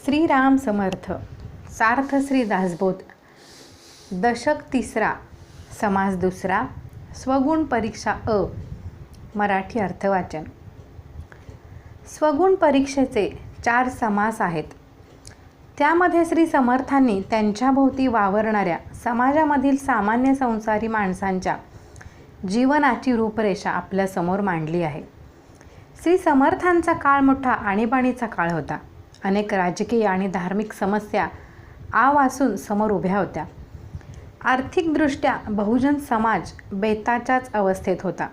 श्रीराम समर्थ. सार्थ श्री दासबोध. दशक तिसरा, समास दुसरा, स्वगुण परीक्षा अ. मराठी अर्थवाचन. स्वगुण परीक्षेचे 4 समास आहेत. त्यामध्ये श्री समर्थांनी त्यांच्याभोवती वावरणाऱ्या समाजामधील सामान्य संसारी माणसांच्या जीवनाची रूपरेषा आपल्यासमोर मांडली आहे. श्री समर्थांचा काळ मोठा आणीबाणीचा काळ होता. अनेक राजकीय आणि धार्मिक समस्या आवासून समोर उभ्या होत्या. आर्थिकदृष्ट्या बहुजन समाज बेताच्याच अवस्थेत होता.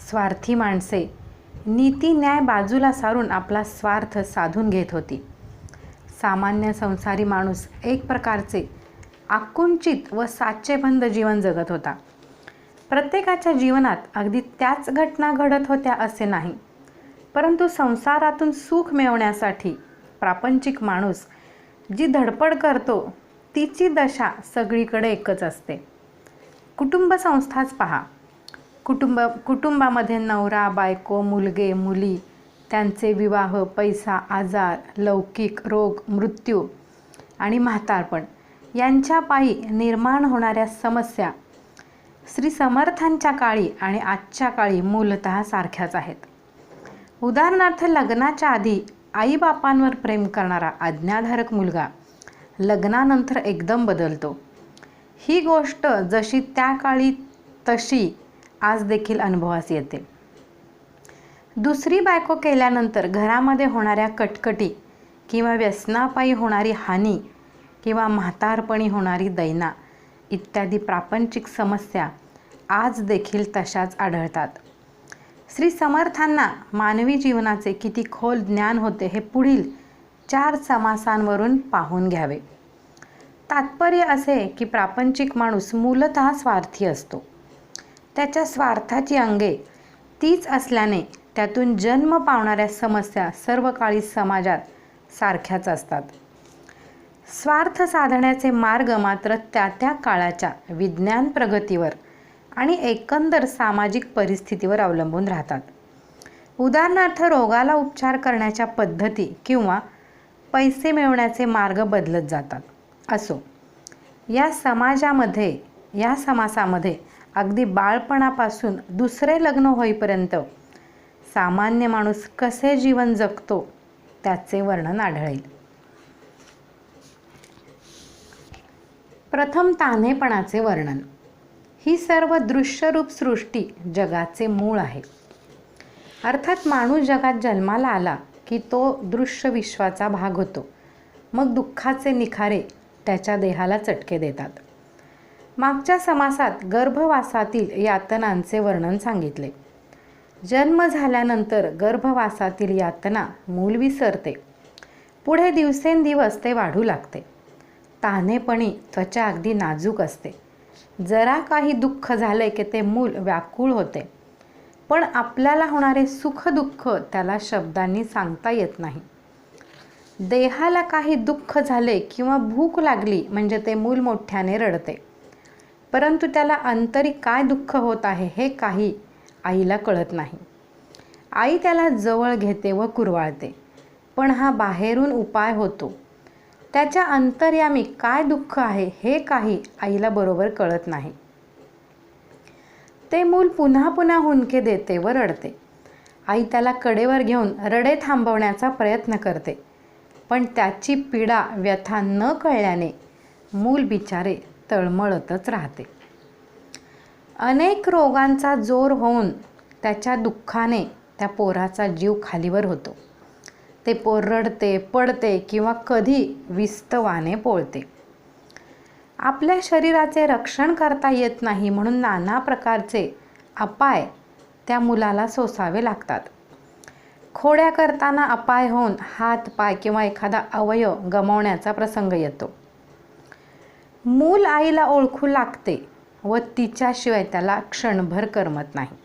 स्वार्थी माणसे नीती न्याय बाजूला सारून आपला स्वार्थ साधून घेत होती. सामान्य संसारी माणूस एक प्रकारचे आकुंचित व साचेबंद जीवन जगत होता. प्रत्येकाच्या जीवनात अगदी त्याच घटना घडत होत्या असे नाही, परंतु संसारातून सुख मिळवण्यासाठी प्रापंचिक माणूस जी धडपड करतो तिची दशा सगळीकडे एकच असते. कुटुंब संस्थाच पहा. कुटुंबामध्ये नवरा बायको, मुलगे मुली, त्यांचे विवाह, पैसा, आजार, लौकिक रोग, मृत्यू आणि म्हातारपण यांच्या पायी निर्माण होणाऱ्या समस्या श्री समर्थांच्या काळी आणि आजच्या काळी मूलतः सारख्याच आहेत. उदाहरणार्थ, लग्नाच्या आधी आईबापांवर प्रेम करणारा आज्ञाधारक मुलगा लग्नानंतर एकदम बदलतो. ही गोष्ट जशी त्या काळी तशी आज देखील अनुभवास येते. दुसरी बायको केल्यानंतर घरामध्ये होणाऱ्या कटकटी किंवा व्यसनापायी होणारी हानी किंवा म्हातारपणी होणारी दैना इत्यादी प्रापंचिक समस्या आज देखील तशाच आढळतात. श्री समर्थांना मानवी जीवनाचे किती खोल ज्ञान होते हे पुढील 4 समासांवरून पाहून घ्यावे. तात्पर्य असे की प्रापंचिक माणूस मूलतः स्वार्थी असतो. त्याच्या स्वार्थाची अंगे तीच असल्याने त्यातून जन्म पावणाऱ्या समस्या सर्व काळी समाजात सारख्याच असतात. स्वार्थ साधण्याचे मार्ग मात्र त्या त्या काळाच्या विज्ञान प्रगतीवर आणि एकंदर सामाजिक परिस्थितीवर अवलंबून राहतात. उदाहरणार्थ, रोगाला उपचार करण्याच्या पद्धती किंवा पैसे मिळवण्याचे मार्ग बदलत जातात. असो, या समासामध्ये अगदी बाळपणापासून दुसरे लग्न होईपर्यंत सामान्य माणूस कसे जीवन जगतो त्याचे वर्णन आढळेल. प्रथम, तान्हेपणाचे वर्णन. ही सर्व दृश्यरूप सृष्टी जगाचे मूळ आहे. अर्थात माणूस जगात जन्माला आला की तो दृश्य विश्वाचा भाग होतो. मग दुःखाचे निखारे त्याच्या देहाला चटके देतात. मागच्या समासात गर्भवासातील यातनांचे वर्णन सांगितले. जन्म झाल्यानंतर गर्भवासातील यातना मूल विसरते. पुढे दिवसेंदिवस ते वाढू लागते. तान्हेपणी त्वचा अगदी नाजूक असते. जरा काही दुःख झाले की ते मूल व्याकुळ होते, पण आपल्याला होणारे सुख दुःख त्याला शब्दांनी सांगता येत नाही. देहाला काही दुःख झाले किंवा भूक लागली म्हणजे ते मूल मोठ्याने रडते, परंतु त्याला अंतरी काय दुःख होत आहे हे काही आईला कळत नाही. आई त्याला जवळ घेते व कुरवाळते, पण हा बाहेरून उपाय होतो. त्याच्या अंतर्यामी काय दुःख आहे हे काही आईला बरोबर कळत नाही. ते मूल पुन्हा पुन्हा हुंदके देते व रडते. आई त्याला कडेवर घेऊन रडे थांबवण्याचा प्रयत्न करते, पण त्याची पीडा व्यथा न कळल्याने मूल बिचारे तळमळतच राहते. अनेक रोगांचा जोर होऊन त्याच्या दुःखाने त्या पोराचा जीव खालीवर होतो. ते पोर रडते, पडते किंवा कधी विस्तवाने पोळते. आपल्या शरीराचे रक्षण करता येत नाही म्हणून नाना प्रकारचे अपाय त्या मुलाला सोसावे लागतात. खोड्या करताना अपाय होऊन हात पाय किंवा एखादा अवयव गमावण्याचा प्रसंग येतो. मूल आईला ओळखू लागते व तिच्याशिवाय त्याला क्षणभर करमत नाही.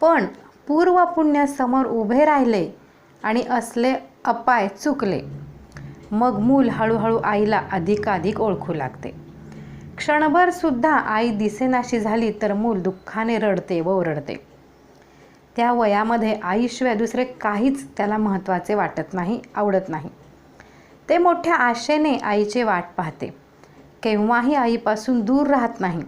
पण पूर्वपुण्य समोर उभे राहिले आणि असले अपाय चुकले, मग मूल हळूहळू आईला अधिकाधिक ओळखू लागते. क्षणभर सुद्धा आई दिसेनाशी झाली तर मूल दुःखाने रडते व ओरडते. त्या वयामध्ये आईशिवाय दुसरे काहीच त्याला महत्त्वाचे वाटत नाही, आवडत नाही. ते मोठ्या आशेने आईची वाट पाहते, केव्हाही आईपासून दूर राहत नाही.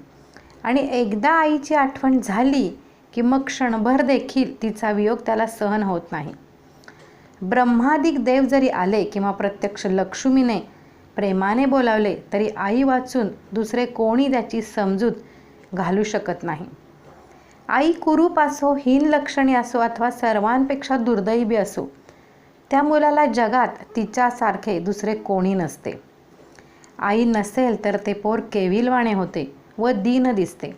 आणि एकदा आईची आठवण झाली की मग क्षणभर देखील तिचा वियोग त्याला सहन होत नाही. ब्रह्मादिक देव जरी आले किंवा प्रत्यक्ष लक्ष्मीने प्रेमाने बोलावले तरी आई वाचून दुसरे कोणी त्याची समजूत घालू शकत नाही. आई कुरूप असो, हीन लक्षणी असो अथवा सर्वांपेक्षा दुर्दैवी असो, त्या मुलाला जगात तिच्यासारखे दुसरे कोणी नसते. आई नसेल तर ते पोर केविलवाणे होते व दीन दिसते.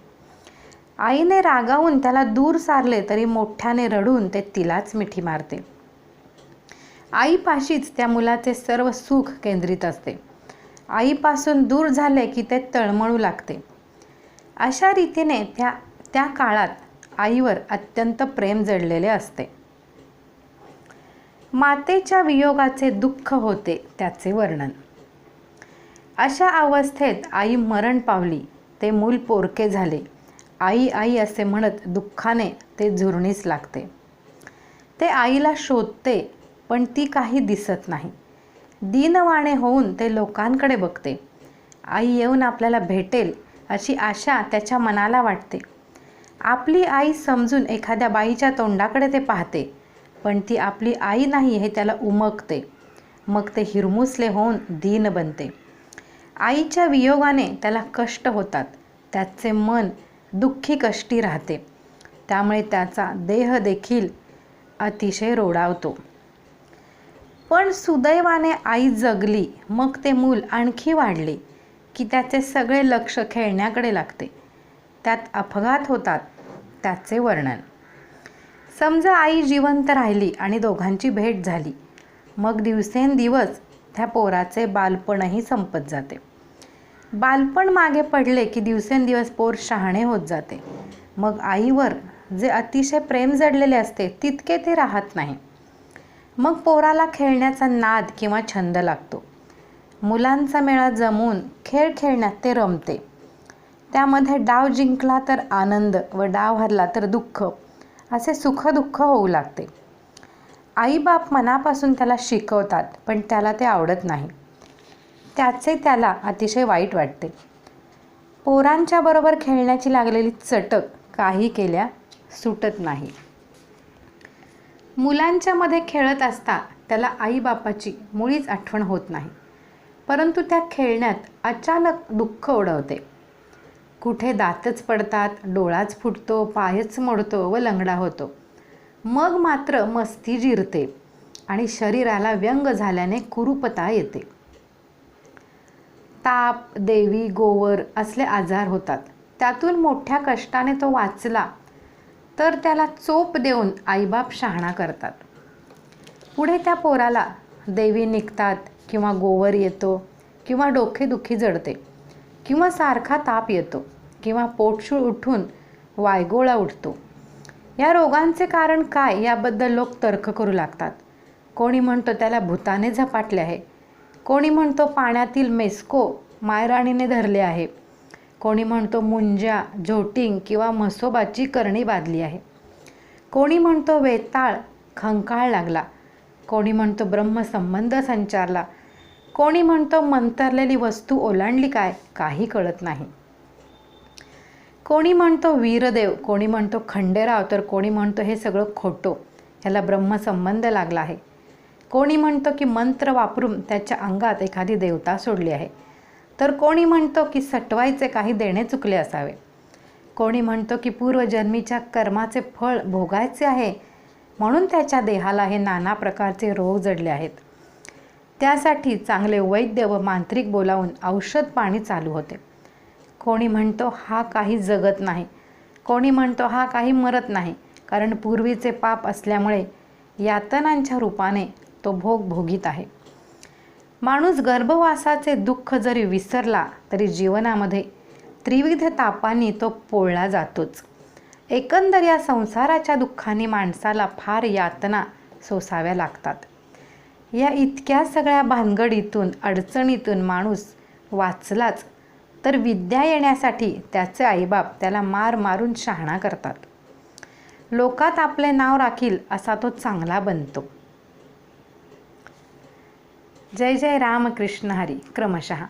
आईने रागावून त्याला दूर सारले तरी मोठ्याने रडून ते तिलाच मिठी मारते. आईपाशीच त्या मुलाचे सर्व सुख केंद्रित असते. आईपासून दूर झाले की ते तळमळू लागते. अशा रीतीने त्या काळात आईवर अत्यंत प्रेम जडलेले असते. मातेच्या वियोगाचे दुःख होते त्याचे वर्णन. अशा अवस्थेत आई मरण पावली. ते मूल पोरके झाले. आई आई असे म्हणत दुःखाने ते झुरणीस लागते. ते आईला शोधते पण ती काही दिसत नाही. दीनवाणे होऊन ते लोकांकडे बघते. आई येऊन आपल्याला भेटेल अशी आशा त्याच्या मनाला वाटते. आपली आई समजून एखाद्या बाईच्या तोंडाकडे ते पाहते, पण ती आपली आई नाही हे त्याला उमगते. मग ते हिरमुसले होऊन दीन बनते. आईच्या वियोगाने त्याला कष्ट होतात. त्याचे मन दुःखी कष्टी राहते. त्यामुळे त्याचा देह देखील अतिशय रोडावतो. पण सुदैवाने आई जगली. मग ते मूल आणखी वाढले की त्याचे सगळे लक्ष खेळण्याकडे लागते. त्यात अपघात होतात त्याचे वर्णन. समजा आई जिवंत राहिली आणि दोघांची भेट झाली. मग दिवसेंदिवस त्या पोराचे बालपणही संपत जाते. बालपण मागे पडले की दिवसेंदिवस पोर शहाणे होत जाते. मग आईवर जे अतिशय प्रेम जडलेले असते तितके ते राहत नाही. मग पोराला खेळण्याचा नाद किंवा छंद लागतो. मुलांचा मेळा जमून खेळ खेळण्यात ते रमते. त्यामध्ये डाव जिंकला तर आनंद व डाव हरला तर दुःख असे सुखदुःख होऊ लागते. आईबाप मनापासून त्याला शिकवतात पण त्याला ते आवडत नाही. त्याचे त्याला अतिशय वाईट वाटते. पोरांच्या बरोबर खेळण्याची लागलेली चटक काही केल्या सुटत नाही. मुलांच्या मध्ये खेळत असता त्याला आईबापाची मुळीच आठवण होत नाही. परंतु त्या खेळण्यात अचानक दुःख ओढवते. कुठे दातच पडतात, डोळाच फुटतो, पायच मोडतो व लंगडा होतो. मग मात्र मस्ती जिरते आणि शरीराला व्यंग झाल्याने कुरूपता येते. ताप, देवी, गोवर असले आजार होतात. त्यातून मोठ्या कष्टाने तो वाचला तर त्याला चोप देऊन आईबाप शहाणा करतात. पुढे त्या पोराला देवी निघतात किंवा गोवर येतो किंवा डोकेदुखी जडते किंवा सारखा ताप येतो किंवा पोटशूळ उठून वायगोळा उठतो. या रोगांचे कारण काय याबद्दल लोक तर्क करू लागतात. कोणी म्हणतो त्याला भूताने झपाटले आहे. कोणी म्हणतो पाण्यातील मेस्को मायराणीने धरले आहे. कोणी म्हणतो मुंज्या, झोटिंग किंवा म्हसोबाची करणी बांधली आहे. कोणी म्हणतो वेताळ, खंकाळ लागला. कोणी म्हणतो ब्रह्मसंबंध संचारला. कोणी म्हणतो मंतरलेली वस्तू ओलांडली काय, काही कळत नाही. कोणी म्हणतो वीरदेव, कोणी म्हणतो खंडेराव, तर कोणी म्हणतो हे सगळं खोटं, ह्याला ब्रह्मसंबंध लागला आहे. कोणी म्हणतो की मंत्र वापरून त्याच्या अंगात एखादी देवता सोडली आहे. तर कोणी म्हणतो की सटवायचे काही देणे चुकले असावे. कोणी म्हणतो की पूर्वजन्मीच्या कर्माचे फळ भोगायचे आहे म्हणून त्याच्या देहाला हे नाना प्रकारचे रोग जडले आहेत. त्यासाठी चांगले वैद्य व मांत्रिक बोलावून औषध पाणी चालू होते. कोणी म्हणतो हा काही जगत नाही. कोणी म्हणतो हा काही मरत नाही, कारण पूर्वीचे पाप असल्यामुळे यातनांच्या रूपाने तो भोग भोगीत आहे. माणूस गर्भवासाचे दुःख जरी विसरला तरी जीवनामध्ये त्रिविध तापांनी तो पोळला जातोच. एकंदर या संसाराच्या दुःखांनी माणसाला फार यातना सोसाव्या लागतात. या इतक्या सगळ्या भानगडीतून अडचणीतून माणूस वाचलाच तर विद्या येण्यासाठी त्याचे आईबाप त्याला मार मारून शहाणा करतात. लोकात आपले नाव राखील असा तो चांगला बनतो. जय जय रामकृष्ण हरी क्रमशः.